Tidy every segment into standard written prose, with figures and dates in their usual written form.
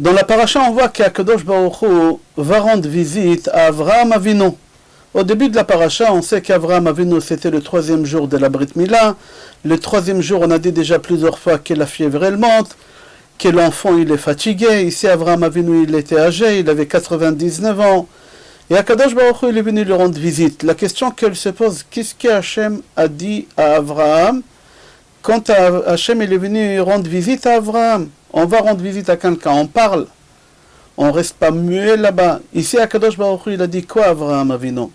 Dans la paracha, on voit qu'Akadosh Baruch Hu va rendre visite à Avraham Avinu. Au début de la paracha, on sait qu'Avraham Avinu, c'était le 3e jour de la Brit Mila. Le 3e jour, on a dit déjà plusieurs fois que la fièvre, elle monte, que l'enfant, il est fatigué. Ici, Avraham Avinu, il était âgé, il avait 99 ans. Et Akadosh Baruch Hu, il est venu lui rendre visite. La question qu'elle se pose, qu'est-ce que Hachem a dit à Avraham quand Hachem il est venu rendre visite à Avraham? On va rendre visite à quelqu'un, on parle. On ne reste pas muet là-bas. Ici, Akadosh Baruch Hu, il a dit quoi à Avraham Avinu?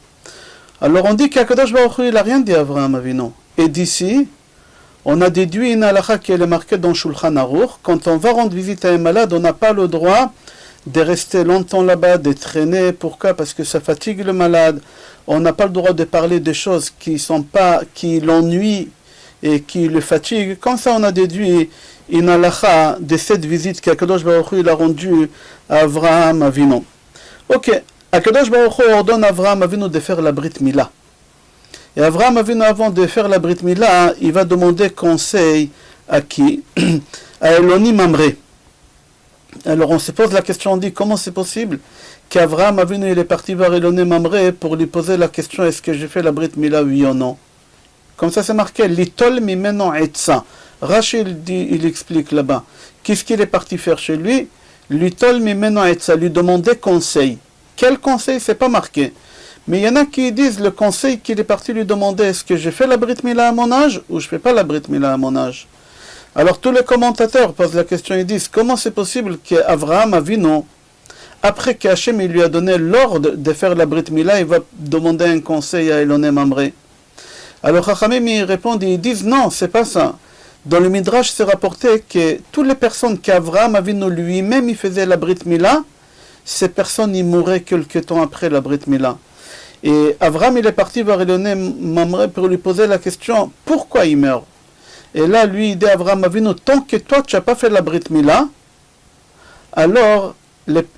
Alors on dit qu'Akadosh Baruch Hu, il n'a rien dit à Avraham Avinu. Et d'ici, on a déduit une halakha qui est marquée dans Shulchan Aruch. Quand on va rendre visite à un malade, on n'a pas le droit de rester longtemps là-bas, de traîner. Pourquoi? Parce que ça fatigue le malade. On n'a pas le droit de parler des choses qui l'ennuient et qui le fatiguent. Comme ça, on a déduit une halakha de cette visite qu'Akadosh Baruch Hu, il a rendue à Avraham Avinu. Ok, Akadosh Baruch Hu ordonne à Avraham Avinu de faire la Brit Mila. Et Avraham Avinu, avant de faire la Brit Mila, il va demander conseil à qui? À Eloni Mamré. Alors on se pose la question, on dit comment c'est possible qu'Avraham Avinu il est parti vers Eloni Mamré pour lui poser la question, est-ce que j'ai fait la Brit Mila, oui ou non? Comme ça c'est marqué, Litol mimeno etza. Rachel il explique là-bas, qu'est-ce qu'il est parti faire chez lui? Litol mimeno etza, lui demander conseil. Quel conseil? C'est pas marqué. Mais il y en a qui disent le conseil qu'il est parti lui demander, est-ce que j'ai fait la Brit Mila à mon âge ou je fais pas la Brit Mila à mon âge? Alors tous les commentateurs posent la question et disent, comment c'est possible qu'Avraham Avinu, après qu'Hachem lui a donné l'ordre de faire la Brit Mila, il va demander un conseil à Eloni Mamré? Alors Chachamim ils répondent, ils disent non, c'est pas ça. Dans le Midrash, c'est rapporté que toutes les personnes qu'Avraham Avinu lui-même il faisait la Brit Mila, ces personnes y mouraient quelque temps après la Brit Mila. Et Avraham il est parti vers Eloni Mamré pour lui poser la question, pourquoi il meurt? Et là, lui, il dit à Avraham Avinu, tant que toi, tu n'as pas fait la Brit Mila, alors,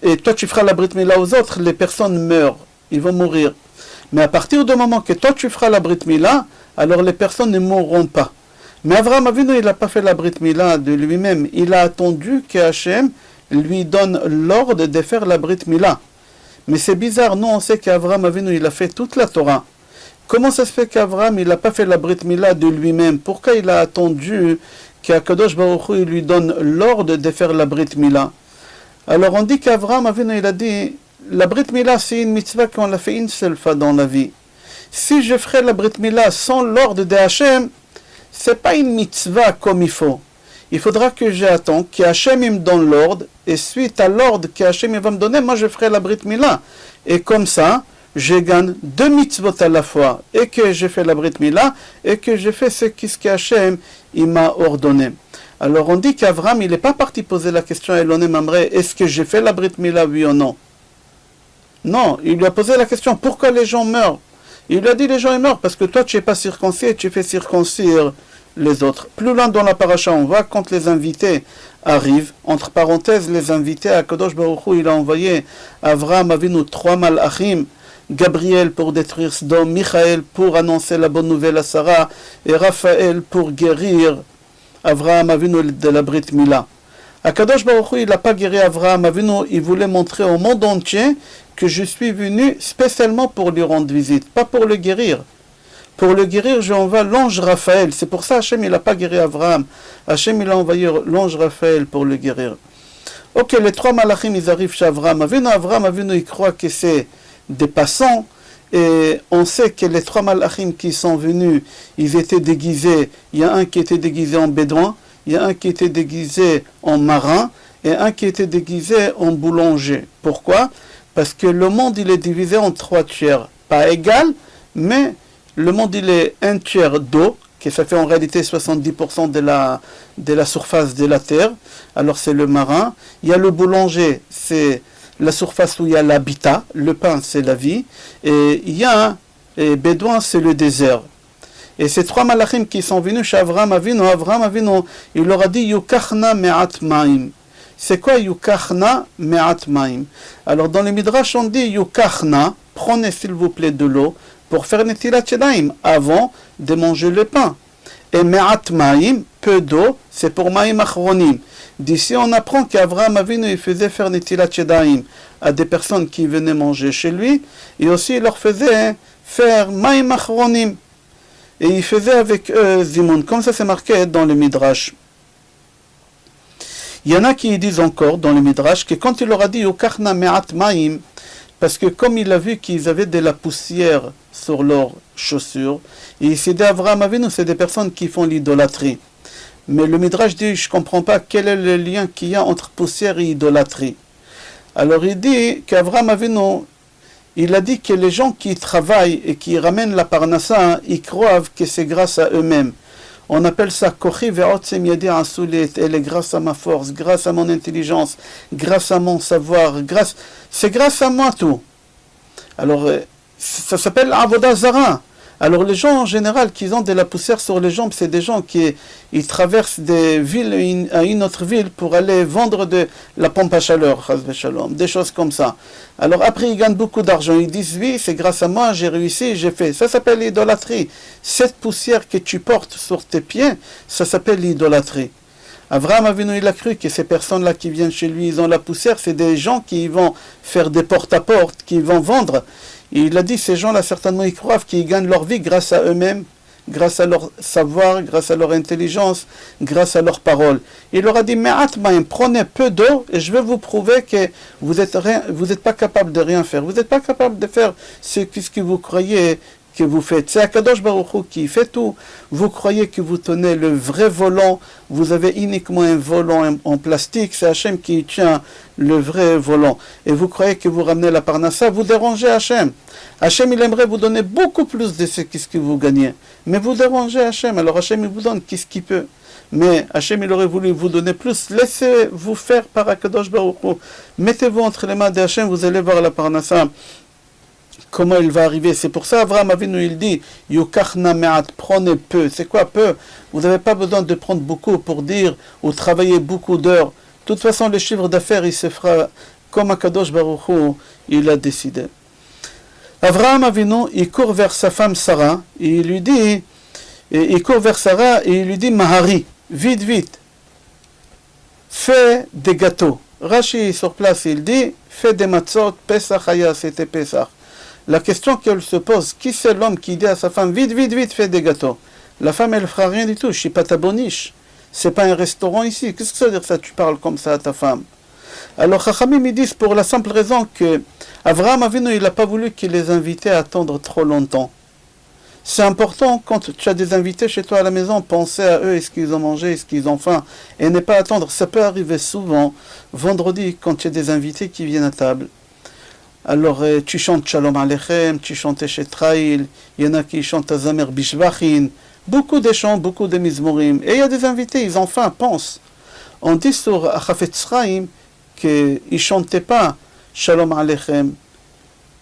et toi, tu feras la Brit Mila aux autres, les personnes meurent, ils vont mourir. Mais à partir du moment que toi, tu feras la Brit Mila, alors les personnes ne mourront pas. Mais Avraham Avinu, il n'a pas fait la Brit Mila de lui-même. Il a attendu que Hachem lui donne l'ordre de faire la Brit Mila. Mais c'est bizarre, nous, on sait qu'Avraham Avinu, il a fait toute la Torah. Comment ça se fait qu'Avraham, il n'a pas fait la Brit Mila de lui-même? Pourquoi il a attendu qu'Akadosh Baruch Hu lui donne l'ordre de faire la Brit Mila? Alors on dit qu'Avraham Avinu, il a dit, la Brit Mila, c'est une mitzvah qu'on l'a fait une seule fois dans la vie. Si je ferais la Brit Mila sans l'ordre de Hachem, c'est pas une mitzvah comme il faut. Il faudra que j'attende qu'Hachem me donne l'ordre, et suite à l'ordre qu'Hachem va me donner, moi je ferai la Brit Mila. Et comme ça, je gagne 2 mitzvot à la fois, et que je fais la Brit Mila, et que je fais ce qu'Hachem il m'a ordonné. Alors on dit qu'Avraham, il n'est pas parti poser la question à Eloni Mamré, est-ce que j'ai fait la Brit Mila, oui ou non? Non, il lui a posé la question, pourquoi les gens meurent? Il lui a dit, les gens ils meurent parce que toi tu n'es pas circoncis et tu fais circoncire les autres. Plus loin dans la paracha, on voit quand les invités arrivent, entre parenthèses, les invités à Kadosh Baruch Hu, il a envoyé Avraham Avinu 3 malachim, Gabriel pour détruire Sodome, Michaël pour annoncer la bonne nouvelle à Sarah, et Raphaël pour guérir Avraham Avinu de la Brit Mila. Akadosh Baruch Hu, il n'a pas guéri Avraham Avinu, il voulait montrer au monde entier que je suis venu spécialement pour lui rendre visite, pas pour le guérir. Pour le guérir, j'envoie l'ange Raphaël. C'est pour ça Hachem, il n'a pas guéri Avraham. Hachem, il a envoyé l'ange Raphaël pour le guérir. Ok, les 3 malachim, ils arrivent chez Avraham Avinu. Avraham Avinu, il croit que c'est des passants. Et on sait que les 3 malachim qui sont venus, ils étaient déguisés. Il y a un qui était déguisé en bédouin, il y a un qui était déguisé en marin, et un qui était déguisé en boulanger. Pourquoi? Parce que le monde, il est divisé en 3 tiers. Pas égal, mais le monde, il est un tiers d'eau, que ça fait en réalité 70% de la surface de la terre. Alors c'est le marin. Il y a le boulanger, c'est la surface où il y a l'habitat. Le pain, c'est la vie. Et il y a un bédouin, c'est le désert. Et ces 3 malachim qui sont venus chez Avraham Avinu, il leur a dit Yukachna me'at ma'im. C'est quoi Yukachna me'at ma'im? Alors dans le Midrash, on dit Yukachna, prenez s'il vous plaît de l'eau, pour faire netilat yadayim avant de manger le pain. Et me'at ma'im, peu d'eau, c'est pour Maïm Achronim. D'ici, on apprend qu'Avraham Avinu il faisait faire Netilat Yadayim à des personnes qui venaient manger chez lui, et aussi il leur faisait faire Maïm Achronim. Et il faisait avec eux Zimoun, comme ça c'est marqué dans le Midrash. Il y en a qui disent encore dans le Midrash que quand il leur a dit Ukachna Me'at Maïm, parce que comme il a vu qu'ils avaient de la poussière sur leurs chaussures, et il s'est dit Avraham Avinu, c'est des personnes qui font l'idolâtrie. Mais le Midrash dit, je ne comprends pas quel est le lien qu'il y a entre poussière et idolâtrie. Alors il dit qu'Avraham Avinu, il a dit que les gens qui travaillent et qui ramènent la parnassa, ils croient que c'est grâce à eux-mêmes. On appelle ça Kochi ve'otzem yadi asulit, elle est grâce à ma force, grâce à mon intelligence, grâce à mon savoir, c'est grâce à moi tout. Alors, ça s'appelle Avodah Zara. Alors les gens en général qui ont de la poussière sur les jambes, c'est des gens qui ils traversent des villes à une autre ville pour aller vendre de la pompe à chaleur, des choses comme ça. Alors après ils gagnent beaucoup d'argent, ils disent oui c'est grâce à moi, j'ai réussi, j'ai fait. Ça s'appelle l'idolâtrie. Cette poussière que tu portes sur tes pieds, ça s'appelle l'idolâtrie. Avraham Avinu il a cru que ces personnes-là qui viennent chez lui, ils ont la poussière, c'est des gens qui vont faire des porte-à-porte, qui vont vendre. Et il a dit, ces gens-là, certainement, ils croient qu'ils gagnent leur vie grâce à êtes-mêmes, grâce à leur savoir, grâce à leur intelligence, grâce à leurs paroles. Il leur a dit, mais prenez peu d'eau et je vais vous prouver que vous n'êtes pas capable de rien faire. Vous n'êtes pas capable de faire ce que vous croyez que vous faites. C'est Akadosh Baruch Hu qui fait tout. Vous croyez que vous tenez le vrai volant, vous avez uniquement un volant en plastique, c'est Hachem qui tient le vrai volant. Et vous croyez que vous ramenez la parnassa, vous dérangez Hachem. Hachem, il aimerait vous donner beaucoup plus de ce que vous gagnez. Mais vous dérangez Hachem, alors Hachem, il vous donne qu'est-ce qu'il peut. Mais Hachem, il aurait voulu vous donner plus. Laissez-vous faire par Akadosh Baruch Hu. Mettez-vous entre les mains de Hachem, vous allez voir la parnassa. Comment il va arriver. C'est pour ça Avraham Avinu il dit Yukachna me'at, prenez peu. C'est quoi peu? Vous n'avez pas besoin de prendre beaucoup pour dire ou travailler beaucoup d'heures. De toute façon le chiffre d'affaires il se fera comme Akadosh Baruch Hu il a décidé. Avraham Avinu il court vers sa femme Sarah et il lui dit Mahari, vite, fais des gâteaux. Rashi sur place il dit fais des matzot, Pesach Haya, c'était Pesach. La question qu'elle se pose, qui c'est l'homme qui dit à sa femme, vite, fais des gâteaux? La femme, elle ne fera rien du tout, je suis pas ta boniche. C'est pas un restaurant ici. Qu'est-ce que ça veut dire ça, tu parles comme ça à ta femme? Alors, Chachamim, ils disent pour la simple raison que Avraham Avinu, il n'a pas voulu qu'il les invitait à attendre trop longtemps. C'est important, quand tu as des invités chez toi à la maison, penser à eux, est-ce qu'ils ont mangé, est-ce qu'ils ont faim, et ne pas attendre. Ça peut arriver souvent, vendredi, quand il y a des invités qui viennent à table. Alors tu chantes Shalom Aleichem, tu chantes chez Trail, il y en a qui chantent Zamer Bishvachin, beaucoup de chants, beaucoup de mizmorim. Et il y a des invités, ils ont faim, pensent. On dit sur Chafetz Chaim qu'ils ne chantaient pas Shalom Aleichem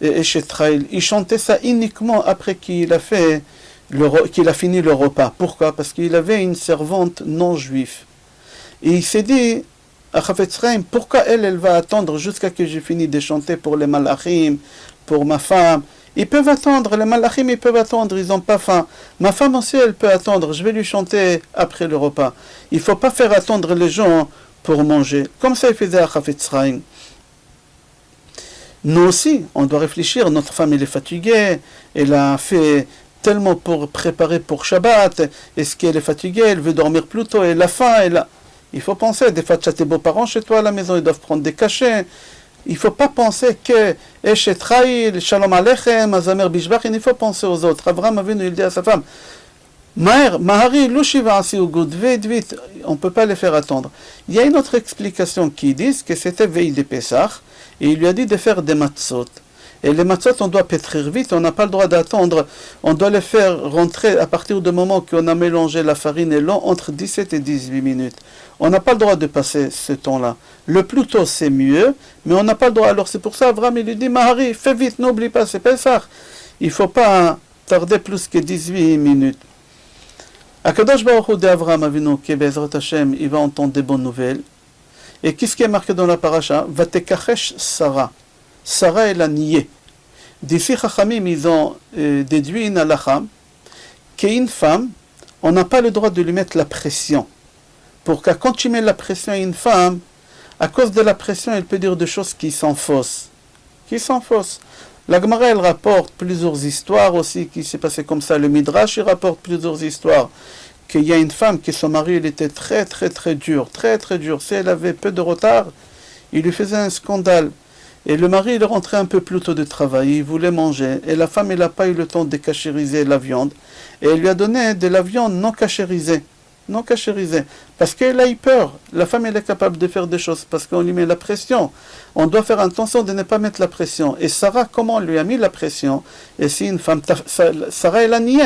et chez Trail, ils chantaient ça uniquement après qu'il a fini le repas. Pourquoi? Parce qu'il avait une servante non juive. Et il s'est dit, à Chafetz Chaim, pourquoi elle va attendre jusqu'à que j'ai fini de chanter pour les malachim, pour ma femme? Ils peuvent attendre, les malachim ils peuvent attendre, ils n'ont pas faim. Ma femme aussi elle peut attendre, je vais lui chanter après le repas. Il ne faut pas faire attendre les gens pour manger. Comme ça il faisait à Chafetz Chaim. Nous aussi, on doit réfléchir, notre femme elle est fatiguée, elle a fait tellement pour préparer pour Shabbat, est-ce qu'elle est fatiguée, elle veut dormir plus tôt, elle a faim, Il faut penser, des fois tu as tes beaux-parents chez toi à la maison, ils doivent prendre des cachets. Il ne faut pas penser que Eshet Trail, Shalom Aleichem, Azamer Bishvachin, il faut penser aux autres. Avraham Avinu, il dit à sa femme, Mahari, Lushiva Asiugud, vite, on ne peut pas les faire attendre. Il y a une autre explication qui dit que c'était veille de Pessah, et il lui a dit de faire des matzot. Et les matzot, on doit pétrir vite, on n'a pas le droit d'attendre, on doit les faire rentrer à partir du moment qu'on a mélangé la farine et l'eau entre 17 et 18 minutes. On n'a pas le droit de passer ce temps-là. Le plus tôt, c'est mieux, mais on n'a pas le droit. Alors c'est pour ça, Avraham, il lui dit, Mahari, fais vite, n'oublie pas, c'est Pessah. Il ne faut pas tarder plus que 18 minutes. Akadosh Baruch Hu de Avraham Avinu, qui Bezrat Hashem, il va entendre des bonnes nouvelles. Et qu'est-ce qui est marqué dans la paracha? Vatekachesh Sarah. Sarah, elle a nié. D'ici, Chachamim, ils ont déduit une halakha qu'une femme, on n'a pas le droit de lui mettre la pression. pour qu'à quand tu mets la pression à une femme, à cause de la pression, elle peut dire des choses qui sont fausses. Qui sont fausses. La Gemara, elle rapporte plusieurs histoires aussi qui s'est passé comme ça. Le Midrash, il rapporte plusieurs histoires. Qu'il y a une femme que son mari, il était très dur. Si elle avait peu de retard, il lui faisait un scandale. Et le mari, il rentrait un peu plus tôt de travail, il voulait manger. Et la femme, elle n'a pas eu le temps de cachériser la viande. Et elle lui a donné de la viande non cachérisée. Non cachérisée. Parce qu'elle a eu peur. La femme, elle est capable de faire des choses parce qu'on lui met la pression. On doit faire attention de ne pas mettre la pression. Et Sarah, comment on lui a mis la pression? Et si une femme, Sarah, elle a nié.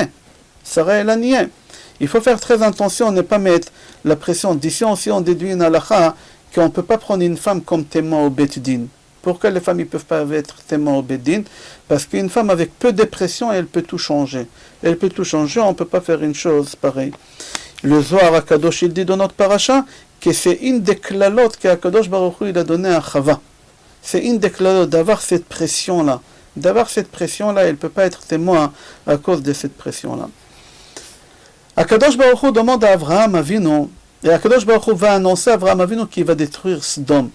Il faut faire très attention de ne pas mettre la pression. D'ici aussi, on déduit une halakha qu'on ne peut pas prendre une femme comme témoin au Beit Din. Pourquoi les femmes ne peuvent pas être témoins au Beit Din? Parce qu'une femme avec peu de pression, elle peut tout changer. On ne peut pas faire une chose pareille. Le Zohar HaKadosh, il dit dans notre paracha que c'est une des klalotes qu'Akadosh Baruch Hu, il a donné à Chava. C'est une des klalotes d'avoir cette pression-là. Elle ne peut pas être témoin à cause de cette pression-là. Akadosh Baruch Hu demande à Avraham Avinu, et Akadosh Baruch Hu va annoncer à Avraham Avinu qu'il va détruire Sodome.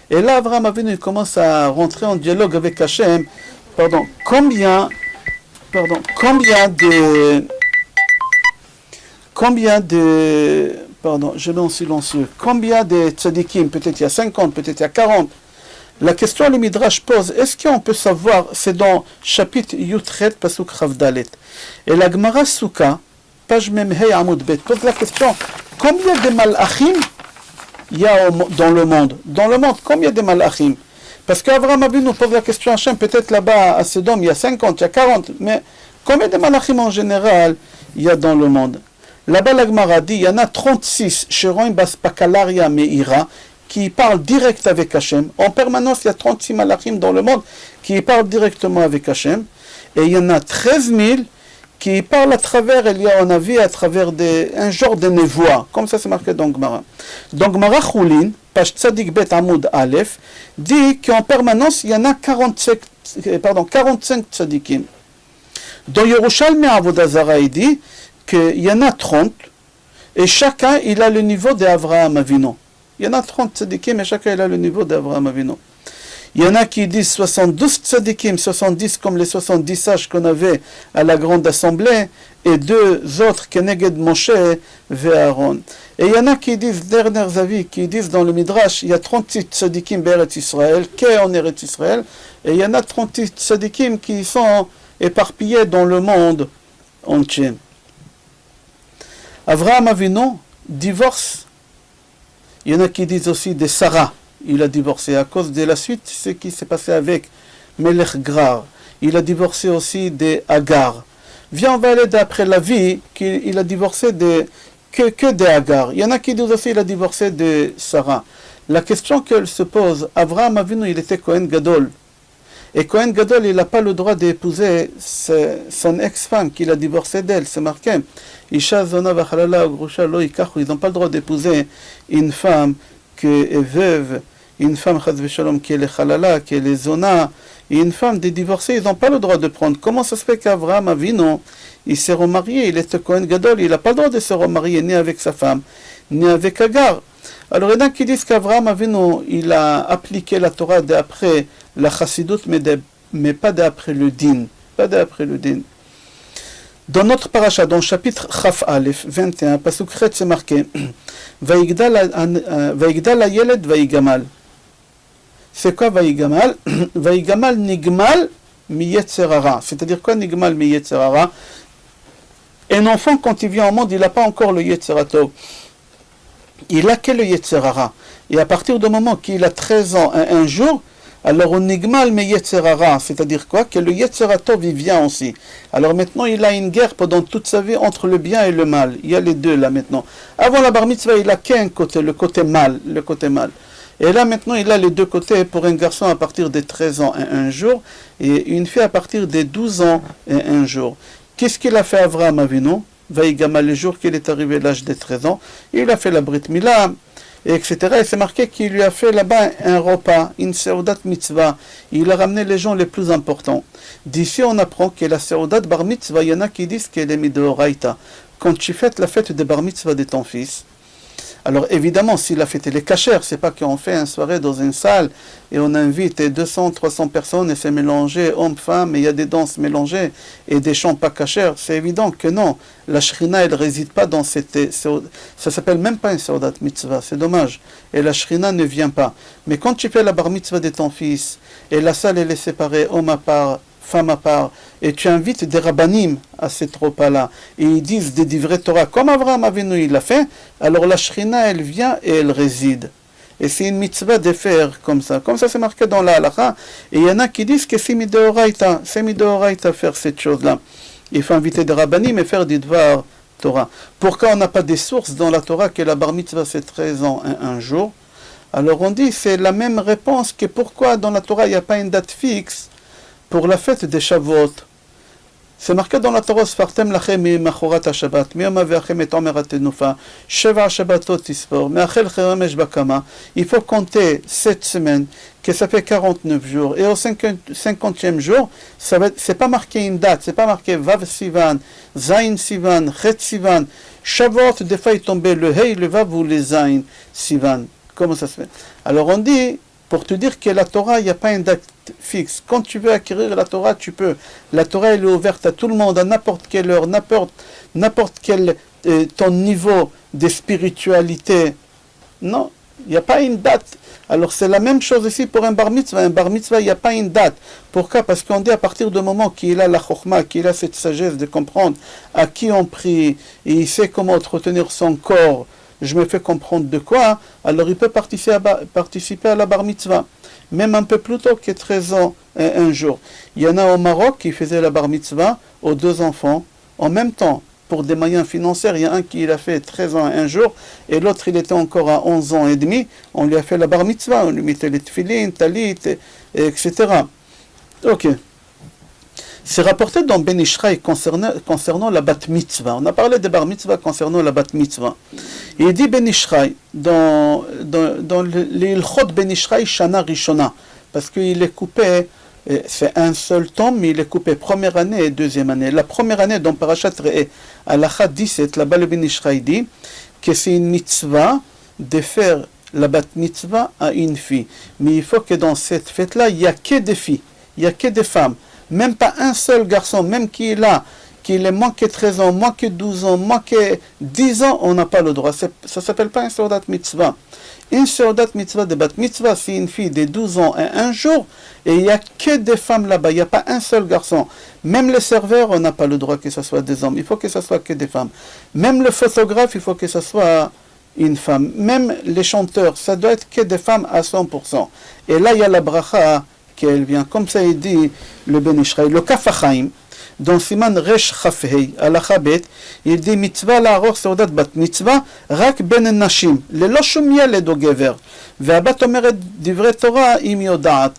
Et là, Avraham Avinu commence à rentrer en dialogue avec Hachem. Combien de tzadikim, peut-être il y a 50, peut-être il y a 40. La question le Midrash pose, est-ce qu'on peut savoir, c'est dans chapitre Yutret, Pasuk Chavdalet. Et la Gemara Souka, page Memhei Amud Bet, pose la question, combien de malachim il y a dans le monde? Combien de malachim? Parce qu'Avraham Avinu nous pose la question à Hachem, peut-être là-bas à Sodome, il y a 50, il y a 40, mais combien de malachim en général il y a dans le monde? Là-bas, la Gemara dit, il y en a 36, Sheroim Bas Pakalaria Meira, qui parlent direct avec Hachem. En permanence, il y a 36 malachim dans le monde qui parlent directement avec Hachem. Et il y en a 13 000 qui parlent à travers, il y a, on a vu, à travers un genre de névoie. Comme ça, c'est marqué dans Gemara. Donc, Gemara Choulin, page Tzadik Bet Amoud Aleph, dit qu'en permanence, il y en a 45 tzadikim. Dans Yerushalmi Avodah Zarah, il dit qu'il y en a 30, et chacun, il a le niveau d'Avraham Avinu. Il y en a 30 tzadikim, et chacun, il a le niveau d'Avraham Avinu. Il y en a qui disent 72 tzadikim, 70 comme les 70 sages qu'on avait à la grande assemblée, et 2 autres, Keneged Moshe et Aaron. Et il y en a qui disent, derniers avis, qui disent dans le Midrash, il y a 38 tzadikim Be'eretz Israël, en Eretz Israël, et il y en a 38 tzadikim qui sont éparpillés dans le monde entier. Avraham Avinu divorce. Il y en a qui disent aussi de Sarah. Il a divorcé à cause de la suite, ce qui s'est passé avec Melech Grar. Il a divorcé aussi de Agar. On va aller d'après la vie qu'il a divorcé que de Agar. Il y en a qui disent aussi qu'il a divorcé de Sarah. La question qu'elle se pose, Avraham Avinu, il était Kohen Gadol. Et Kohen Gadol, il n'a pas le droit d'épouser son ex-femme qu'il a divorcé d'elle, c'est marqué. Isha Zona Vachalala Grusha Lo Ikachu, ils n'ont pas le droit d'épouser une femme qui est veuve, une femme Chaz Veshalom qui est le Chalala, qui est le Zona, et une femme des divorcés, ils n'ont pas le droit de prendre. Comment ça se fait qu'Avraham Avinu, il s'est remarié, il était Kohen Gadol, il n'a pas le droit de se remarier ni avec sa femme, ni avec Agar. Alors il y en a qui disent qu'Avraham Avinu, il a appliqué la Torah d'après la Chassidut, mais pas d'après le Din. Dans notre paracha, dans le chapitre Chaf Aleph 21, Pasuk Chet, c'est marqué Vaïgdal Ayeled Vaïgamal. C'est quoi Vaïgamal? Vaïgamal Nigmal mi Yetzerara. C'est-à-dire quoi Nigmal mi Yetzerara? Un enfant, quand il vient au monde, il n'a pas encore le Yetzerato. Il a que le Yetzerara. Et à partir du moment qu'il a 13 ans et un jour, alors on nigmal me Yetzerara, c'est-à-dire quoi? Que le Yetzerato vient aussi. Alors maintenant il a une guerre pendant toute sa vie entre le bien et le mal. Il y a les deux là maintenant. Avant la bar mitzvah, il a qu'un côté, le côté mal. Et là maintenant il a les deux côtés pour un garçon à partir de 13 ans et un jour, et une fille à partir de 12 ans et un jour. Qu'est-ce qu'il a fait Avraham Avinu? Vaïgama, le jour qu'il est arrivé à l'âge de 13 ans, il a fait la Brit Mila, etc. Et c'est marqué qu'il lui a fait là-bas un repas, une Seudat Mitzvah. Il a ramené les gens les plus importants. D'ici, on apprend que la Seudat Bar Mitzvah, il y en a qui disent qu'elle est Midoraita. Quand tu fêtes la fête de Bar Mitzvah de ton fils, Alors évidemment, si la fête elle est cachère, c'est pas qu'on fait une soirée dans une salle et on invite 200, 300 personnes et c'est mélangé, hommes, femmes, et il y a des danses mélangées et des chants pas cachères. C'est évident que non. La Shrina, elle réside pas dans cette... Ça s'appelle même pas une Seudat Mitzvah, c'est dommage. Et la Shrina ne vient pas. Mais quand tu fais la bar mitzvah de ton fils, et la salle elle est séparée, homme à part, femme à part, et tu invites des rabbanim à cette repas-là, et ils disent des divrei Torah, comme Avraham Avinu il l'a fait, alors la Shrina elle vient et elle réside. Et c'est une mitzvah de faire comme ça. Comme ça c'est marqué dans la halakha, et il y en a qui disent que c'est midoraita faire cette chose-là. Il faut inviter des rabbanim et faire des dvar Torah. Pourquoi on n'a pas des sources dans la Torah que la bar mitzvah c'est 13 ans et un jour? Alors on dit, c'est la même réponse que pourquoi dans la Torah il n'y a pas une date fixe pour la fête des Shavuot. C'est marqué dans la Torah, Sfartem lachem machorat ha-Shabbat, miyom aveachem et omer ha-tenufa, sheva Shabbatot tispor, meachel cheremesh bakama. Il faut compter 7 semaines, que ça fait 49 jours. Et au 50e jour, c'est pas marqué une date, c'est pas marqué Vav Sivan, Zain Sivan, Chet Sivan. Shavuot, des fois il tombait le Hey, le Vav ou le Zain Sivan. Comment ça se fait? Alors on dit, pour te dire que la Torah, il n'y a pas une date fixe. Quand tu veux acquérir la Torah, tu peux. La Torah, elle est ouverte à tout le monde, à n'importe quelle heure, n'importe quel ton niveau de spiritualité. Non, il n'y a pas une date. Alors c'est la même chose ici pour un bar mitzvah. Un bar mitzvah, il n'y a pas une date. Pourquoi? Parce qu'on dit à partir du moment qu'il a la chokhmah, qu'il a cette sagesse de comprendre à qui on prie, et il sait comment entretenir son corps, je me fais comprendre de quoi, alors il peut participer à la bar mitzvah, même un peu plus tôt que 13 ans et un jour. Il y en a au Maroc qui faisaient la bar mitzvah aux 2 enfants en même temps, pour des moyens financiers. Il y a un qui l'a fait 13 ans et un jour, et l'autre il était encore à 11 ans et demi, on lui a fait la bar mitzvah, on lui mettait les tefillin, talit, etc. Ok. C'est rapporté dans Ben Ishraï concernant la bat mitzvah. On a parlé de bar mitzvah concernant la bat mitzvah. Il dit Ben Ishraï, dans l'Ilchot Ben Ishraï Shana Rishona, parce qu'il est coupé, c'est un seul tome, mais il est coupé première année et deuxième année. La première année, dans Parashat Re'eh, Halakha 17, là-bas le Ben Ishraï dit que c'est une mitzvah de faire la bat mitzvah à une fille. Mais il faut que dans cette fête-là, il n'y a que des filles, il n'y a que des femmes. Même pas un seul garçon, même qu'il est moins que 13 ans, moins que 12 ans, moins que 10 ans, on n'a pas le droit. Ça ne s'appelle pas une Seudat mitzvah. Une Seudat mitzvah de bat mitzvah, c'est une fille de 12 ans et un jour, et il n'y a que des femmes là-bas, il n'y a pas un seul garçon. Même les serveurs, on n'a pas le droit que ce soit des hommes, il faut que ce soit que des femmes. Même le photographe, il faut que ce soit une femme. Même les chanteurs, ça doit être que des femmes à 100%. Et là, il y a la bracha qu'elle vient, comme ça il dit le Ben Ishraï, le Kaf HaChaim, dans Siman Resh Chafhei, Halakha Bet, il dit mitzvah la'aror seudat bat mitzvah, rak ben nashim, lelo shum yeled o gever, ve'abat omeret divrei Torah im yodaat.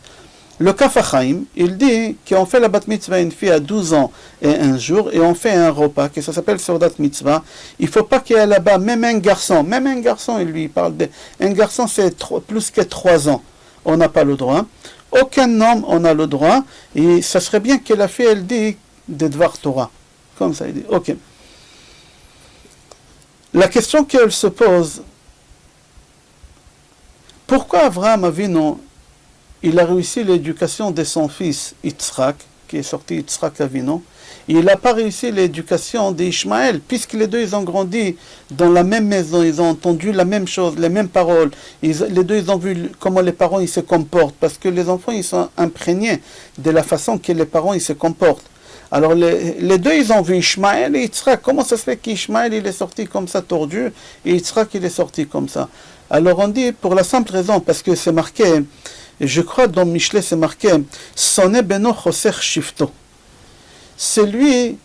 Le Kaf HaChaim, il dit qu'on fait la bat mitzvah une fille à 12 ans et un jour, et on fait un repas, que ça s'appelle seudat mitzvah. Il ne faut pas qu'il y ait là-bas, même un garçon, il lui parle de... Un garçon, c'est plus que 3 ans. On n'a pas le droit. Aucun homme, on a le droit. Et ça serait bien que la fille, elle dit de Dvar Torah. Comme ça, il dit. Ok. La question qu'elle se pose, pourquoi Avraham Avinu, il a réussi l'éducation de son fils Yitzhak, qui est sorti Yitzhak Avinu, et il n'a pas réussi l'éducation d'Ishmaël, puisque les deux, ils ont grandi dans la même maison, ils ont entendu la même chose, les mêmes paroles. Les deux, ils ont vu comment les parents ils se comportent, parce que les enfants, ils sont imprégnés de la façon que les parents ils se comportent. Alors, les deux, ils ont vu Ishmaël et Yitzhak. Comment ça se fait qu'Ishmaël, il est sorti comme ça, tordu, et Yitzhak, il est sorti comme ça? Alors, on dit, pour la simple raison, parce que c'est marqué, je crois dans Michelet, c'est marqué, Soné beno choser shifto. C'est lui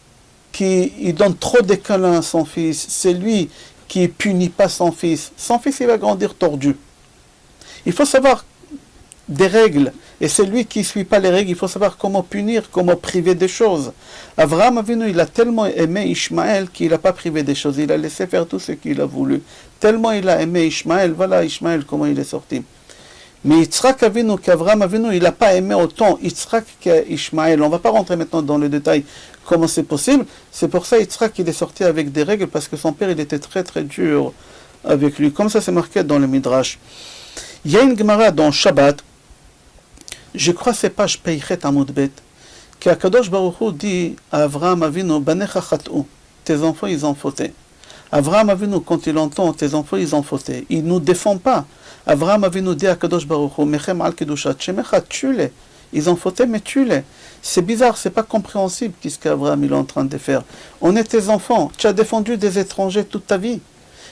qui il donne trop de câlins à son fils, c'est lui qui punit pas son fils. Son fils, il va grandir tordu. Il faut savoir des règles, et c'est lui qui ne suit pas les règles, il faut savoir comment punir, comment priver des choses. Avraham Avinu, il a tellement aimé Ishmaël qu'il n'a pas privé des choses, il a laissé faire tout ce qu'il a voulu. Tellement il a aimé Ishmaël, voilà Ishmaël comment il est sorti. Mais Yitzhak Avinu, qu'Avraham Avinu, il n'a pas aimé autant Yitzhak qu'Ishmaël. On ne va pas rentrer maintenant dans le détail comment c'est possible. C'est pour ça Yitzhak il est sorti avec des règles, parce que son père il était très très dur avec lui. Comme ça, c'est marqué dans le Midrash. Il y a une Gemara dans Shabbat, je crois c'est page Peichet Amud Bet, qu'Akadosh Baruch Hu dit à Avraham Avinu, Banecha Chat'u, tes enfants ils ont fauté. Avraham Avinu, quand il entend tes enfants ils ont fauté, il ne nous défend pas. Avraham Avinu dit à Akadosh Baruch Hu, Mechem al Kedushat, Shemecha, tue-les. Ils ont fauté, mais tue-les. C'est bizarre, c'est pas compréhensible qu'est-ce qu'Avraham il est en train de faire. On est tes enfants, tu as défendu des étrangers toute ta vie.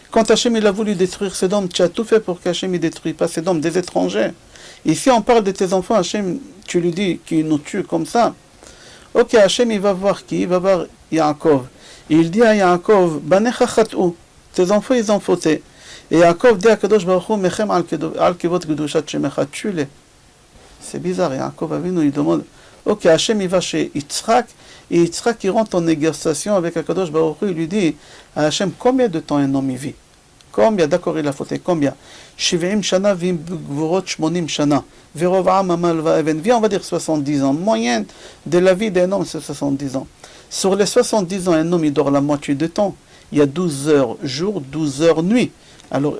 Quand Hachem il a voulu détruire Sodome, tu as tout fait pour qu'Hachem ne détruise pas Sodome, des étrangers. Ici on parle de tes enfants, Hachem, tu lui dis qu'il nous tue comme ça. Ok, Hachem il va voir qui? Il va voir Yaakov. Il dit à Yaakov, Banecha Chat'u, tes enfants ils ont fauté. Et Yaakov dit à Kadosh Baruch Hu, Mechem al Kivot Kedushat Shemecha, tue-les. C'est bizarre, Yaakov Avinu il demande, ok, Hachem il va chez Yitzhak, et Yitzhak il rentre en négociation avec Akadosh Baruch Hu, il lui dit à Hachem, combien de temps un homme y vit? Combien? D'accord, il a fauté, combien? 70 shana vim gvorot 80 shana. Verovam amal va'even. Viens, on va dire 70 ans. Moyenne de la vie d'un homme, c'est 70 ans. Sur les 70 ans, un homme il dort la moitié de temps. Il y a 12 heures jour, 12 heures nuit. Alors,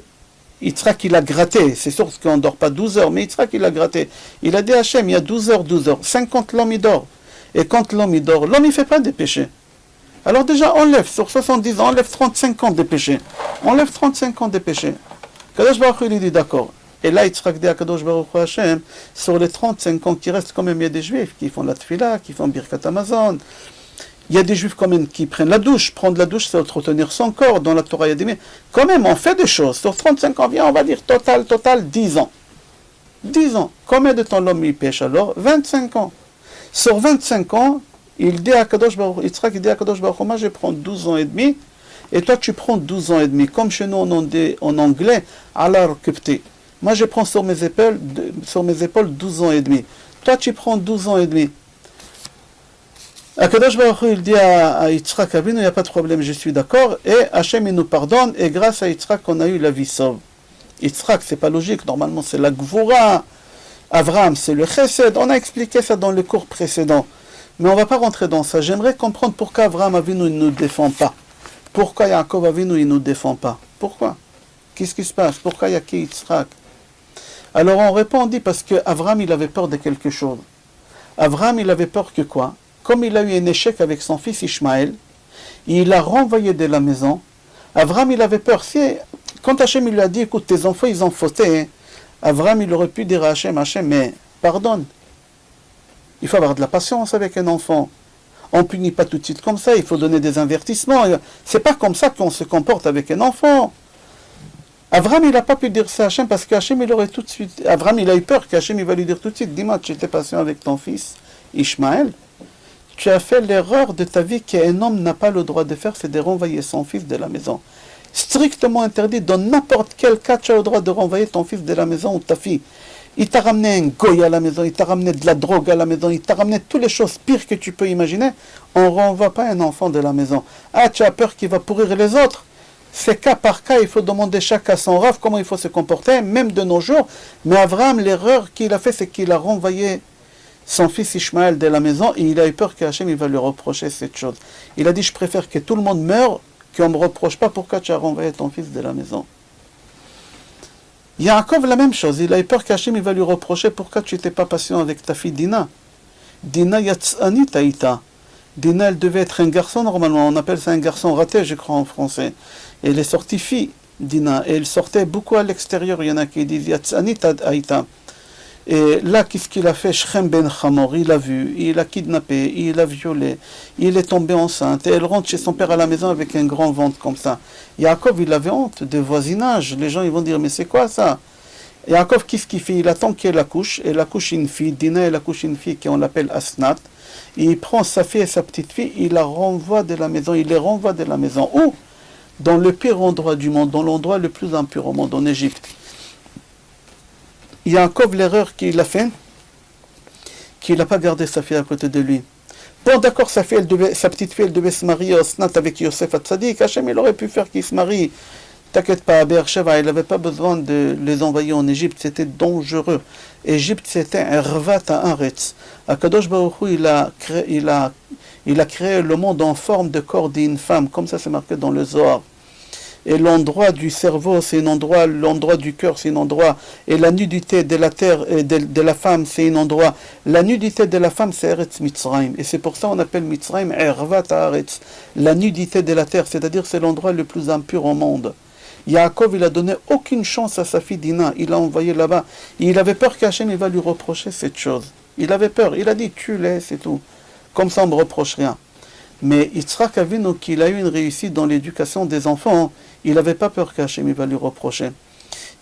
Yitzhak il a gratté, c'est sûr qu'on ne dort pas 12 heures, mais Yitzhak il a gratté. Il a dit à Hachem, il y a 12 heures, 50 l'homme il dort. Et quand l'homme il dort, l'homme il ne fait pas des péchés. Alors déjà, enlève, sur 70 ans, enlève 35 ans des péchés. Enlève 35 ans des péchés. Kadosh Baruch Hu il dit d'accord. Et là, Yitzhak dit à Kadosh Baruch Hu Hachem, sur les 35 ans qui restent, quand même, il y a des juifs qui font la tefila, qui font Birkat Hamazon. Il y a des juifs quand même qui prennent la douche. Prendre la douche, c'est entretenir son corps. Dans la Torah, il y a des mais quand même, on fait des choses. Sur 35 ans, on va dire total, 10 ans. 10 ans. Combien de temps l'homme il pêche alors? 25 ans. Sur 25 ans, il dit à Kadosh Baruch Hu, Yitzhak il dit à Kadosh Baruch Hu, moi je prends 12 ans et demi, et toi tu prends 12 ans et demi. Comme chez nous en anglais, alar kipti. Moi je prends sur mes épaules 12 ans et demi. Toi tu prends 12 ans et demi. Akadosh Baruch Hu, il dit à Yitzhak Avinu, il n'y a pas de problème, je suis d'accord, et Hachem il nous pardonne, et grâce à Yitzhak on a eu la vie sauve. Yitzhak, c'est pas logique, normalement c'est la Gvura, Avraham c'est le Chesed, on a expliqué ça dans le cours précédent, mais on ne va pas rentrer dans ça. J'aimerais comprendre pourquoi Avraham Avinu ne nous défend pas, pourquoi Yaakov Avinu il ne nous défend pas, pourquoi? Qu'est-ce qui se passe? Pourquoi il y a qui Yitzhak? Alors on répond, on dit parce que Avraham il avait peur de quelque chose. Avraham il avait peur que quoi? Comme il a eu un échec avec son fils Ishmaël, il l'a renvoyé de la maison. Avraham, il avait peur. Quand Hachem il lui a dit, écoute, tes enfants, ils ont fauté, hein. Avraham, il aurait pu dire à Hachem, mais pardonne. Il faut avoir de la patience avec un enfant. On ne punit pas tout de suite comme ça, il faut donner des avertissements. C'est pas comme ça qu'on se comporte avec un enfant. Avraham, il n'a pas pu dire ça à Hachem parce qu'Hachem, il aurait tout de suite... Avraham, il a eu peur qu'Hachem, il va lui dire tout de suite, dis-moi, tu étais patient avec ton fils Ishmaël. Tu as fait l'erreur de ta vie qu'un homme n'a pas le droit de faire, c'est de renvoyer son fils de la maison. Strictement interdit, dans n'importe quel cas, tu as le droit de renvoyer ton fils de la maison ou ta fille. Il t'a ramené un goy à la maison, il t'a ramené de la drogue à la maison, il t'a ramené toutes les choses pires que tu peux imaginer. On ne renvoie pas un enfant de la maison. Ah, tu as peur qu'il va pourrir les autres. C'est cas par cas, il faut demander chacun à son rave comment il faut se comporter, même de nos jours. Mais Avraham, l'erreur qu'il a fait, c'est qu'il a renvoyé son fils Ishmaël de la maison, et il a eu peur qu'Hachem il va lui reprocher cette chose. Il a dit, je préfère que tout le monde meure, qu'on ne me reproche pas pourquoi tu as renvoyé ton fils de la maison. Yaakov, la même chose, il a eu peur qu'Hachem il va lui reprocher pourquoi tu n'étais pas patient avec ta fille Dina. Dina yatzani taïta. Dina, elle devait être un garçon normalement, on appelle ça un garçon raté, je crois en français. Et elle est sortie fille, Dina, et elle sortait beaucoup à l'extérieur, il y en a qui disent yatzani taïta. Et là, qu'est-ce qu'il a fait? Shechem ben Hamor, il a vu, il a kidnappé, il a violé, il est tombé enceinte, et elle rentre chez son père à la maison avec un grand ventre comme ça. Yaakov, il avait honte de voisinage. Les gens, ils vont dire, mais c'est quoi ça? Yaakov, qu'est-ce qu'il fait? Il attend qu'elle accouche, elle accouche une fille, Dina, elle accouche une fille qu'on l'appelle Asnat, et il prend sa fille et sa petite fille, il la renvoie de la maison, il les renvoie de la maison. Où? Dans le pire endroit du monde, dans l'endroit le plus impur au monde, en Égypte. Yaakov, l'erreur qu'il a fait, qu'il n'a pas gardé sa fille à côté de lui. Bon, d'accord, sa petite fille, elle devait se marier Osnat avec Yosef Hatzadik. Hachem, il aurait pu faire qu'il se marie. T'inquiète pas, à Beersheva, il n'avait pas besoin de les envoyer en Égypte, c'était dangereux. Égypte, c'était un rvat à Aretz. Akadosh Baruch Hu, il a créé le monde en forme de corps d'une femme, comme ça c'est marqué dans le Zohar. et l'endroit du cerveau, c'est un endroit, l'endroit du cœur, c'est un endroit, et la nudité de la terre, de la femme, c'est un endroit. La nudité de la femme, c'est Eretz Mitzrayim, et c'est pour ça qu'on appelle Mitzrayim Ervat Haaretz, la nudité de la terre, c'est-à-dire c'est l'endroit le plus impur au monde. Yaakov, il a donné aucune chance à sa fille Dina, il l'a envoyé là-bas. Il avait peur qu'Hachem il va lui reprocher cette chose. Il avait peur, il a dit tue-les, c'est tout. Comme ça on ne me reproche rien. Mais Yitzhak Avinu, qu'il a eu une réussite dans l'éducation des enfants, il n'avait pas peur qu'Hachem il va lui reprocher.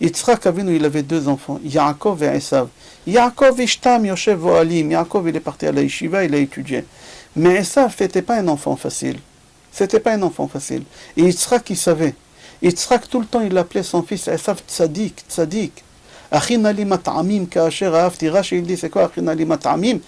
Yitzhak Avinu, il avait deux enfants, Yaakov et Esav. Yaakov ishtam yoshev vo'alim. Yaakov, il est parti à la yeshiva, il a étudié. Mais Esav n'était pas un enfant facile. C'était pas un enfant facile. Et Yitzhak, il savait. Yitzhak, tout le temps, il appelait son fils Esav Tzadik, Tzadik. Achin ali mat'amim ka'asher ahavti. Rashi, il dit, c'est quoi Achin ali mat'amim?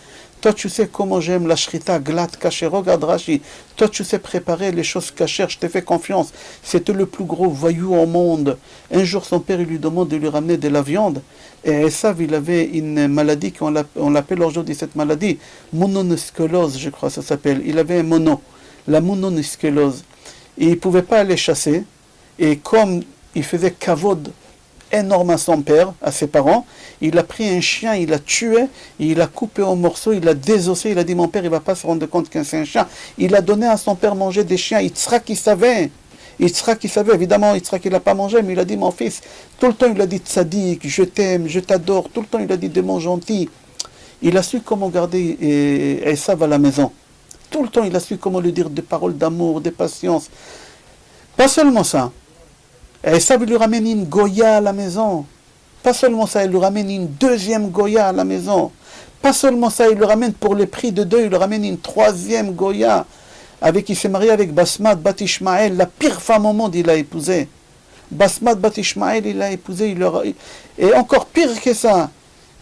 Toi, tu sais comment j'aime la shrita glatte cachée. Regarde Rashi. Toi, tu sais préparer les choses cachères. Je t'ai fait confiance. C'était le plus gros voyou au monde. Un jour, son père, il lui demande de lui ramener de la viande. Et Esav, il avait une maladie qu'on l'appelle aujourd'hui, cette maladie. Mononuskélose, je crois, ça s'appelle. Il avait un mono. La mononuskélose. Et il ne pouvait pas aller chasser. Et comme il faisait kavod énorme à son père, à ses parents, il a pris un chien, il l'a tué, il l'a coupé en morceaux, il l'a désossé, il a dit mon père il ne va pas se rendre compte que c'est un chien. Il a donné à son père manger des chiens. Yitzhak il savait, évidemment Yitzhak il n'a pas mangé, mais il a dit mon fils, tout le temps il a dit tzadik, je t'aime, je t'adore, tout le temps il a dit des mots gentils. Il a su comment garder Esav à la maison. Tout le temps il a su comment lui dire des paroles d'amour, de patience. Pas seulement ça. Esav lui ramène une Goya à la maison. Pas seulement ça, il lui ramène une deuxième Goya à la maison. Pas seulement ça, il lui ramène pour le prix de deux, il lui ramène une troisième Goya. Il s'est marié avec Basmat Bat Ishmael, la pire femme au monde, il l'a épousée. Basmat Bat Ishmael, il l'a épousée. Et encore pire que ça,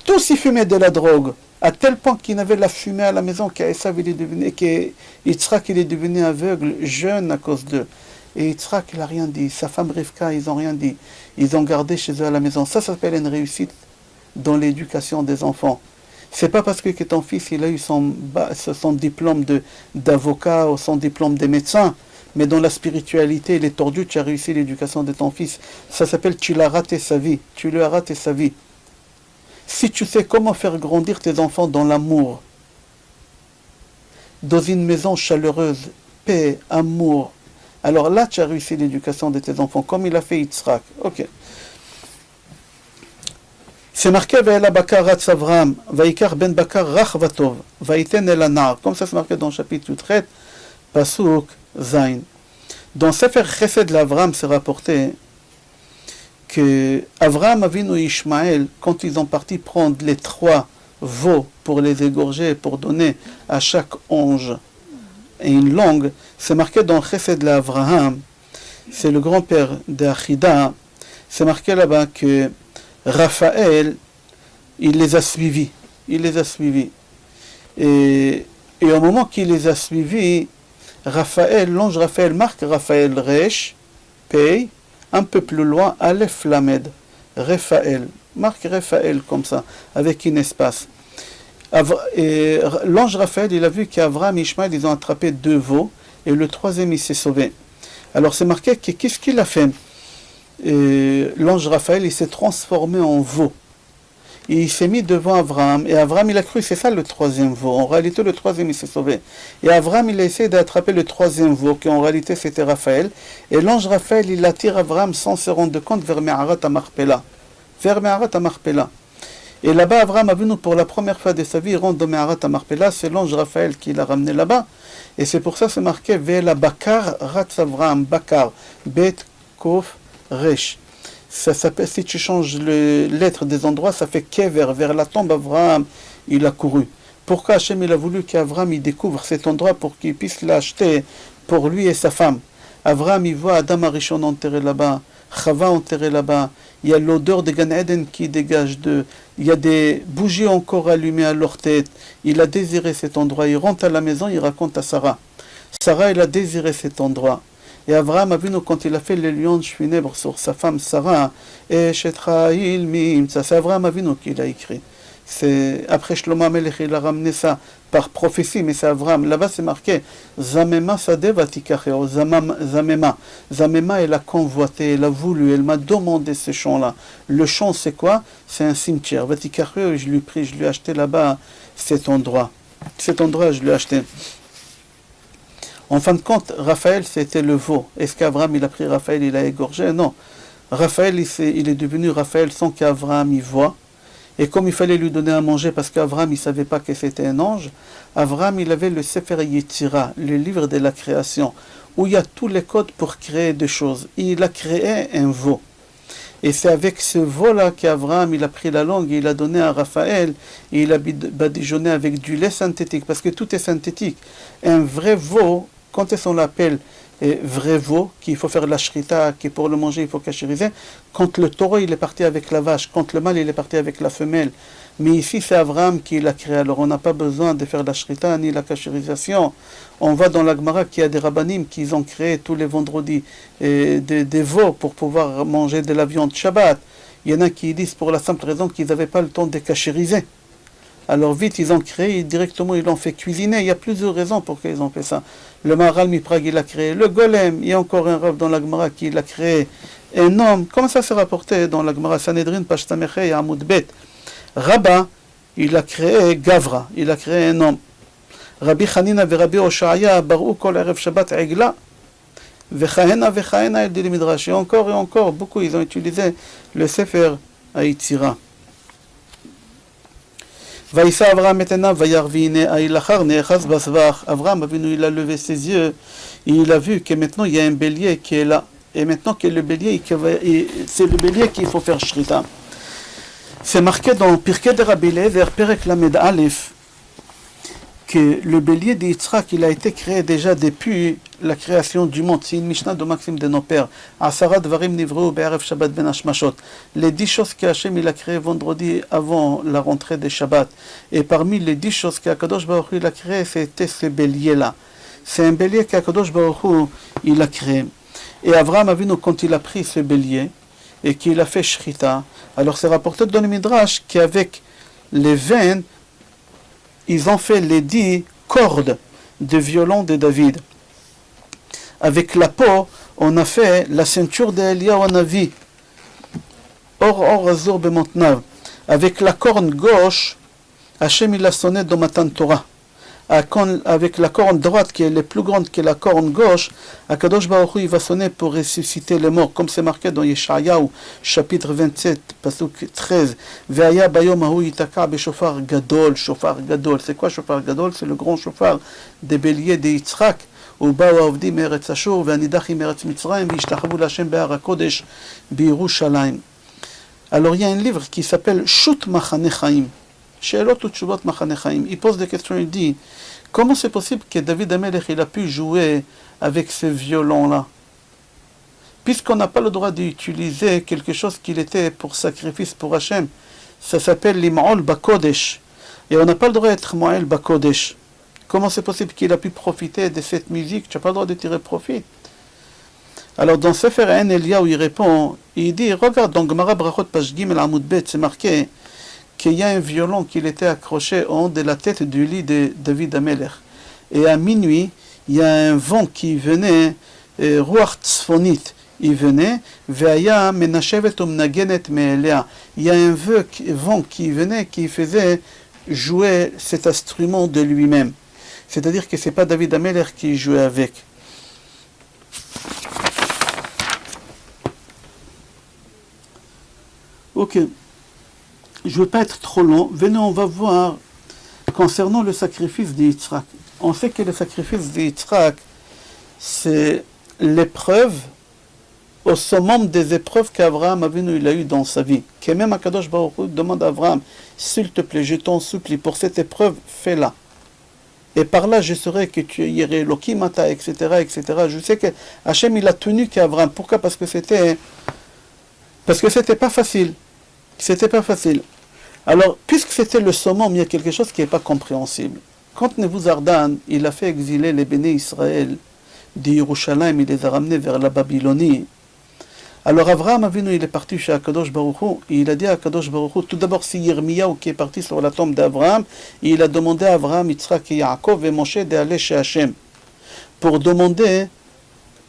tous ils fumaient de la drogue. À tel point qu'il avait la fumée à la maison, qu'Esav il est devenu, qu'Yitzhak il est devenu aveugle, jeune à cause d'eux. Et Yitzhak, il n'a rien dit. Sa femme Rivka, ils n'ont rien dit. Ils ont gardé chez eux à la maison. Ça s'appelle une réussite dans l'éducation des enfants. C'est pas parce que ton fils il a eu son diplôme d'avocat ou son diplôme de médecin, mais dans la spiritualité, il est tordu, tu as réussi l'éducation de ton fils. Ça s'appelle tu l'as raté sa vie. Tu lui as raté sa vie. Si tu sais comment faire grandir tes enfants dans l'amour, dans une maison chaleureuse, paix, amour, alors là, tu as réussi l'éducation de tes enfants, comme il a fait Yitzhak. Ok. C'est marqué Ve'ela Bakar Ratz Avram, Vaikar Ben Bakar Rach Vatov, Vaiten El Anar. Comme ça, c'est marqué dans le chapitre 13, Pasuk Zain. Dans Sefer Chesed l'Avram, c'est rapporté que Avram Avinu et Ishmaël, quand ils ont parti prendre les 3 veaux pour les égorger, pour donner à chaque ange et une langue, c'est marqué dans Chesed l'Avraham, c'est le grand-père d'Achida, c'est marqué là-bas que Raphaël, il les a suivis. Et au moment qu'il les a suivis, l'ange Raphaël marque Raphaël Resh, Pei, un peu plus loin, Aleph Lamed, Raphaël, marque Raphaël comme ça, avec un espace. Et l'ange Raphaël, il a vu qu'Avram et Ishmaël, ils ont attrapé 2 veaux, et le 3e, il s'est sauvé. Alors c'est marqué que qu'est-ce qu'il a fait? L'ange Raphaël, il s'est transformé en veau. Et il s'est mis devant Avram, et Avram, il a cru, c'est ça le 3e veau. En réalité, le 3e, il s'est sauvé. Et Avram, il a essayé d'attraper le 3e veau, qui en réalité, c'était Raphaël. Et l'ange Raphaël, il attire Avram sans se rendre compte vers Me'arat HaMachpelah. Et là-bas, Avram Avinu, pour la première fois de sa vie, il rentre dans Me'arat HaMachpelah, c'est l'ange Raphaël qui l'a ramené là-bas. Et c'est pour ça, c'est marqué Ve'ela Bakar Ratz Avram, Bakar, Bet, Kof, Resh. Ça s'appelle, si tu changes les lettres des endroits, ça fait Kever, vers la tombe, Avram, il a couru. Pourquoi Hachem, il a voulu qu'Avram, il découvre cet endroit pour qu'il puisse l'acheter pour lui et sa femme? Avram, il voit Adam Arishon enterré là-bas, Chava enterré là-bas, il y a l'odeur de Gan Eden qui dégage d'eux, il y a des bougies encore allumées à leur tête, il a désiré cet endroit, il rentre à la maison, il raconte à Sarah. Sarah, il a désiré cet endroit. Et Abraham a vu, quand il a fait les louanges funèbres sur sa femme Sarah, et Shetra Ilmim, ça c'est Abraham a vu qui l'a écrit. Après Shlomo HaMelech, il a ramené ça par prophétie, mais c'est Abraham. Là-bas, c'est marqué Zamema Sadeva Tikacheo, Zamema. Zamema, elle a convoité, elle a voulu, elle m'a demandé ce champ-là. Le champ, c'est quoi? C'est un cimetière. Vatikacheo, je lui ai pris, je lui ai acheté là-bas cet endroit. Cet endroit, je l'ai acheté. En fin de compte, Raphaël, c'était le veau. Est-ce qu'Abraham, il a pris Raphaël, il a égorgé? Non. Raphaël, il est devenu Raphaël sans qu'Abraham y voie. Et comme il fallait lui donner à manger parce qu'Abraham, il ne savait pas que c'était un ange, Abraham, il avait le Sefer Yetzira, le livre de la création, où il y a tous les codes pour créer des choses. Il a créé un veau. Et c'est avec ce veau-là qu'Abraham, il a pris la langue et il a donné à Raphaël, et il a badigeonné avec du lait synthétique, parce que tout est synthétique. Un vrai veau, quand est-ce qu'on l'appelle vrai veau, qu'il faut faire la shrita, qui pour le manger il faut cachériser, quand le taureau il est parti avec la vache, quand le mâle il est parti avec la femelle. Mais ici c'est Abraham qui l'a créé, alors on n'a pas besoin de faire la shrita ni la cachérisation. On va dans la Gemara qu'il y a des rabbanim qui ont créé tous les vendredis des veaux pour pouvoir manger de la viande Shabbat. Il y en a qui disent pour la simple raison qu'ils n'avaient pas le temps de cachériser. Alors vite, ils ont créé, directement ils l'ont fait cuisiner. Il y a plusieurs raisons pour qu'ils ont fait ça. Le Maharal Miprag, il a créé le golem. Il y a encore un Rav dans la Gemara qui l'a créé un homme. Comment ça s'est rapporté dans la Gemara Sanhedrin, Pashtameche et Amoudbet? Rabba, il a créé Gavra, il a créé un homme. Rabbi Hanina et Rabbi Oshaya, Barou Kol Erev Shabbat Egla, Vechahena, il dit le Midrash. Et encore, beaucoup, ils ont utilisé le Sefer Haïtira. Vaïssa Avraham etena vayarvine aïlachar nechaz basvach. Avraham Avinu, il a levé ses yeux et il a vu que maintenant il y a un bélier qui est là. Et maintenant que le bélier, c'est le bélier qu'il faut faire shrita. C'est marqué dans Pirkei de Rabbi Eliezer, Perek Lamed Aleph, que le bélier d'Yitzhak, il a été créé déjà depuis la création du monde. C'est une Mishnah de Maxime de nos pères. Asara Dvarim Nivreu Be'erev Shabbat Ben Hashmashot. Les 10 choses qu'Hachem il a créées vendredi avant la rentrée des Shabbat. Et parmi les 10 choses qu'Akadosh Baruch Hu il a créées, c'était ce bélier-là. C'est un bélier qu'Akadosh Baruch Hu il a créé. Et Avraham Avinu, quand il a pris ce bélier et qu'il a fait shrita, alors c'est rapporté dans le Midrash qu'avec les veines, ils ont fait les 10 cordes de violon de David. Avec la peau, on a fait la ceinture d'Eliyahu Hanavi. Or azur bemontnav. Avec la corne gauche, Hachem il a sonné dans Matan Torah. Avec la corne droite qui est la plus grande que la corne gauche, Akadosh Baruch Hu il va sonner pour ressusciter les morts, comme c'est marqué dans Yeshayahu, chapitre 27, pasuk 13. Ve'aya bayom hahu yitaka b'shofar gadol, shofar gadol. C'est quoi shofar gadol? C'est le grand shofar des béliers de Yitzhak. ובאו העובדים מארץ אשור והנידחים מארץ מצרים והשתחוו להשם בהר הקודש בירושלים. Alors il y a un livre qui s'appelle Shut Machane Chaim. She'elot u'tshuvot Machane Chaim. Il pose des questions, il dit comment c'est possible que David HaMelech il a pu jouer avec ce violon-là, puisqu'on n'a pas le droit d'utiliser quelque chose qu'il était pour sacrifice pour Hachem. Ça s'appelle l'Im'ol Bakodesh. Et on n'a pas le droit d'être Mo'el Bakodesh. Comment c'est possible qu'il a pu profiter de cette musique? Tu n'as pas le droit de tirer profit. Alors dans Sefer En Eliyahu, il répond, il dit, regarde, dans Gemara Brachot, page Gimel Amud Bet, c'est marqué qu'il y a un violon qui était accroché en haut de la tête du lit de David HaMelech. Et à minuit, il y a un vent qui venait, Ruach Tzfonit, il venait, Ve'aya menashevet umnagenet me'elea. Il y a un vent qui venait, qui faisait jouer cet instrument de lui-même. C'est-à-dire que ce n'est pas David HaMelech qui jouait avec. Ok. Je ne veux pas être trop long. Venez, on va voir concernant le sacrifice d'Yitzhak. On sait que le sacrifice d'Yitzhak, c'est l'épreuve au summum des épreuves qu'Abraham Avinu il a eues dans sa vie. Que même Akadosh Baruch Hu demande à Abraham, s'il te plaît, je t'en supplie, pour cette épreuve, fais-la. Et par là, je saurai que tu irais Lokimata, etc., etc. Je sais que Hachem, il a tenu qu'Abraham. Pourquoi? Parce que c'était pas facile. C'était pas facile. Alors, puisque c'était le summum, il y a quelque chose qui n'est pas compréhensible. Quand Nebuzaradan, il a fait exiler les béné Israël de Yerushalayim, il les a ramenés vers la Babylonie. Alors Avraham Avinu, il est parti chez Akadosh Baruch Hu, et il a dit à Akadosh Baruch Hu, tout d'abord c'est Yirmiyahu qui est parti sur la tombe d'Avraham, et il a demandé à Avraham, Yitzhak et Yaakov et Moshe d'aller chez Hachem, pour demander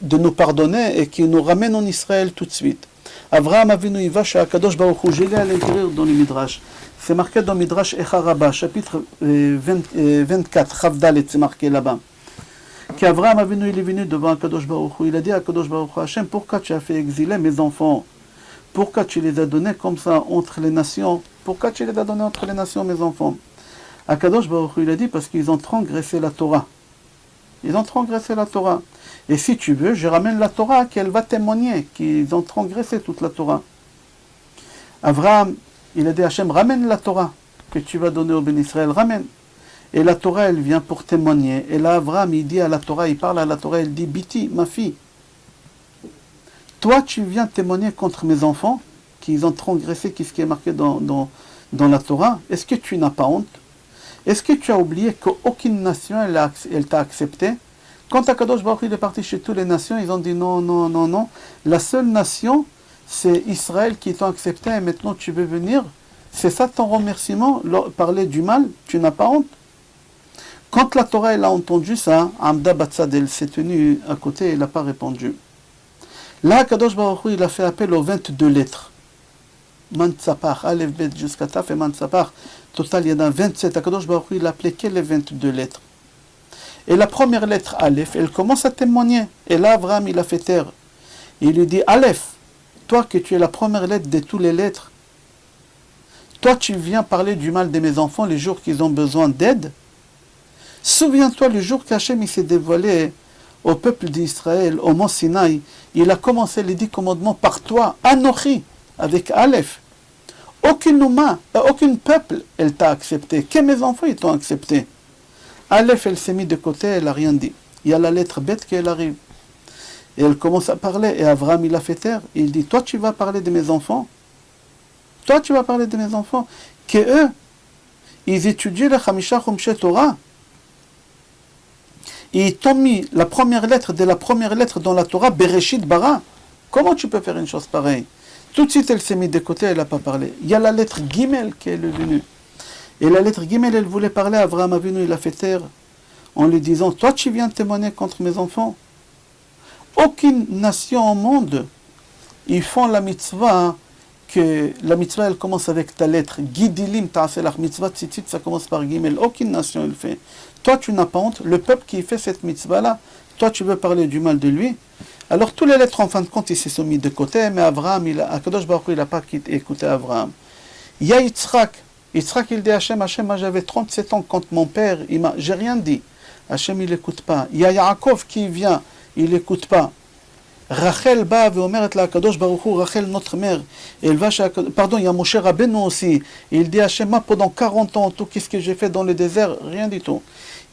de nous pardonner et qu'il nous ramène en Israël tout de suite. Avraham Avinu, il va chez Akadosh Baruch Hu, je l'ai à l'intérieur dans le Midrash. C'est marqué dans Midrash Echarabah, chapitre 24, Chavdalet, c'est marqué là-bas. Qu'Avraham Avinu, il est venu devant Akadosh Baruch Hu, il a dit à Akadosh Baruch Hu, Hachem, pourquoi tu as fait exiler mes enfants? Pourquoi tu les as donnés comme ça entre les nations? Pourquoi tu les as donnés entre les nations, mes enfants? Akadosh Baruch Hu, il a dit, parce qu'ils ont transgressé la Torah. Ils ont transgressé la Torah. Et si tu veux, je ramène la Torah, qu'elle va témoigner qu'ils ont transgressé toute la Torah. Avraham, il a dit à Hachem, ramène la Torah que tu vas donner au Ben Israël, ramène. Et la Torah, elle vient pour témoigner. Et là, Avraham, il dit à la Torah, il parle à la Torah, il dit, Biti, ma fille, toi, tu viens témoigner contre mes enfants, qu'ils ont transgressé ce qui est marqué dans la Torah. Est-ce que tu n'as pas honte? Est-ce que tu as oublié qu'aucune nation, elle t'a accepté? Quand Akadosh Baruch Hu est parti chez toutes les nations, ils ont dit non, non, non, non. La seule nation, c'est Israël qui t'a accepté et maintenant tu veux venir. C'est ça ton remerciement? Parler du mal, tu n'as pas honte? Quand la Torah elle a entendu ça, Amda Batsad, elle s'est tenue à côté et elle n'a pas répondu. Là, Akadosh Baruch Hu, il a fait appel aux 22 lettres. Mantzapar, Aleph Bet jusqu'à Taf et Mantzapar. Total, il y en a 27. Akadosh Baruch Hu, il a appelé quelles les 22 lettres? Et la première lettre, Aleph, elle commence à témoigner. Et là, Avraham, il a fait taire. Il lui dit, Aleph, toi que tu es la première lettre de toutes les lettres, toi tu viens parler du mal de mes enfants les jours qu'ils ont besoin d'aide. Souviens-toi le jour qu'Hachem s'est dévoilé au peuple d'Israël, au mont Sinaï, il a commencé les 10 commandements par toi, Anochi, avec Aleph. Aucune humain, aucun peuple, elle t'a accepté. Que mes enfants, ils t'ont accepté. Aleph, elle s'est mise de côté, elle n'a rien dit. Il y a la lettre bête qui arrive. Et elle commence à parler. Et Avraham, il a fait taire. Il dit, toi, tu vas parler de mes enfants. Toi, tu vas parler de mes enfants. Que eux, ils étudient le Chamisha Chumshe Torah. Et ils t'ont mis la première lettre de la première lettre dans la Torah, Bereshit Bara. Comment tu peux faire une chose pareille? Tout de suite, elle s'est mise de côté, elle n'a pas parlé. Il y a la lettre Gimel qui est venue. Et la lettre Gimel, elle voulait parler à Avraham Avinu, il a fait taire en lui disant, toi tu viens témoigner contre mes enfants. Aucune nation au monde, ils font la mitzvah, que la mitzvah elle commence avec ta lettre. Gidilim ta'aselach mitzvah tzitzit, ça commence par Gimel. Aucune nation elle fait. Toi tu n'as pas honte, le peuple qui fait cette mitzvah-là, toi tu veux parler du mal de lui. Alors tous les lettres en fin de compte, ils se sont mis de côté, mais Avraham, Akadosh Baruch Hu, il n'a pas écouté Avraham. Il y a Yitzhak. Yitzhak, il dit Hachem, moi j'avais 37 ans quand mon père, j'ai rien dit. Hachem, il n'écoute pas. Il y a Yaakov qui vient, il n'écoute pas. Rachel va et omeret la Kadosh Baruch Hu, Rachel notre mère. Elle va pardon, il y a Moshe Rabbeinu aussi. Il dit Hachem, pendant 40 ans, tout qu'est-ce que j'ai fait dans le désert? Rien du tout.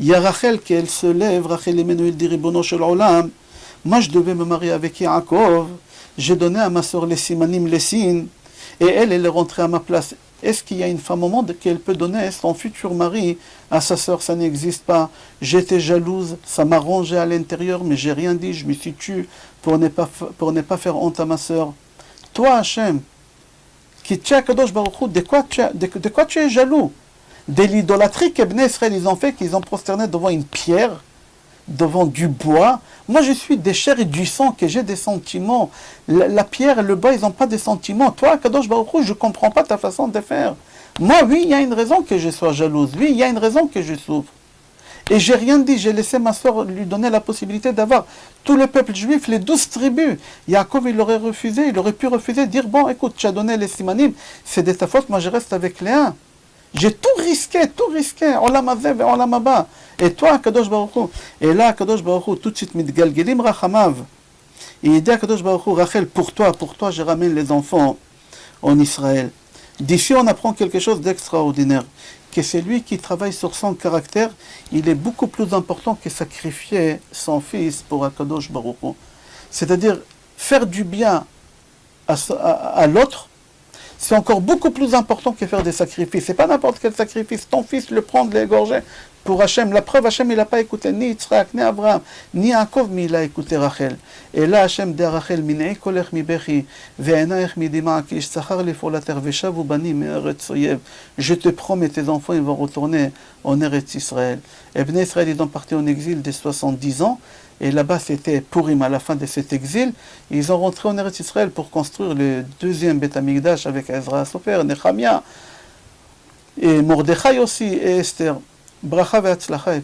Il y a Rachel qui elle se lève, Rachel Emmanuel dit Ribono Shel Olam. Moi je devais me marier avec Yaakov. J'ai donné à ma soeur les simanim, les signes. Et elle est rentrée à ma place. Est-ce qu'il y a une femme au monde qu'elle peut donner son futur mari à sa sœur? Ça n'existe pas. J'étais jalouse, ça m'a rongé à l'intérieur, mais j'ai rien dit, je me suis tue pour ne pas faire honte à ma sœur. Toi, Hachem, qui tient Kadosh Baruch Hu, de quoi tu es jaloux? De l'idolâtrie que Bnei Israël ils ont fait, qu'ils ont prosterné devant une pierre, devant du bois. Moi, je suis des chairs et du sang, que j'ai des sentiments. La pierre et le bois, ils n'ont pas des sentiments. Toi, Kadosh Baruch Hu, je ne comprends pas ta façon de faire. Moi, oui, il y a une raison que je sois jalouse. Oui, il y a une raison que je souffre. Et j'ai rien dit. J'ai laissé ma soeur lui donner la possibilité d'avoir tout le peuple juif, les 12 tribus. Yaakov, il aurait refusé. Il aurait pu refuser, dire, bon, écoute, tu as donné les simanim, c'est de ta faute, moi je reste avec les uns. J'ai tout risqué. Olam hazeh ve olam haba. Et toi, Kadosh Baruch Hu. Et là, Kadosh Baruch Hu, tout de suite, mitgalgelim rachamav. Et il dit à Kadosh Baruch Hu, Rachel, pour toi, je ramène les enfants en Israël. D'ici, on apprend quelque chose d'extraordinaire. Que celui qui travaille sur son caractère, il est beaucoup plus important que sacrifier son fils pour Kadosh Baruch Hu. C'est-à-dire, faire du bien à l'autre, c'est encore beaucoup plus important que faire des sacrifices. C'est pas n'importe quel sacrifice. Ton fils le prendre, l'égorger. Pour Hachem, la preuve, Hachem, il n'a pas écouté ni Yitzhak, ni Abraham, ni Yaakov, mais il a écouté Rachel. Et là, Hachem dit à Rachel, Minei kolech mi bechi, ve'enaich mi dima, ki ishtzachar lefur la terre, ve'shavu bani me'eretz oyev. Je te promets, tes enfants, ils vont retourner en Eretz Israël. Et Bnei Israël, ils ont parti en exil dès 70 ans. Et là-bas, c'était Purim, à la fin de cet exil. Ils ont rentré en Eretz Israël pour construire le deuxième Beth Amikdash avec Ezra Sofer, Nechemia, et Mordechai aussi, et Esther. Bracha ve'atzlacha.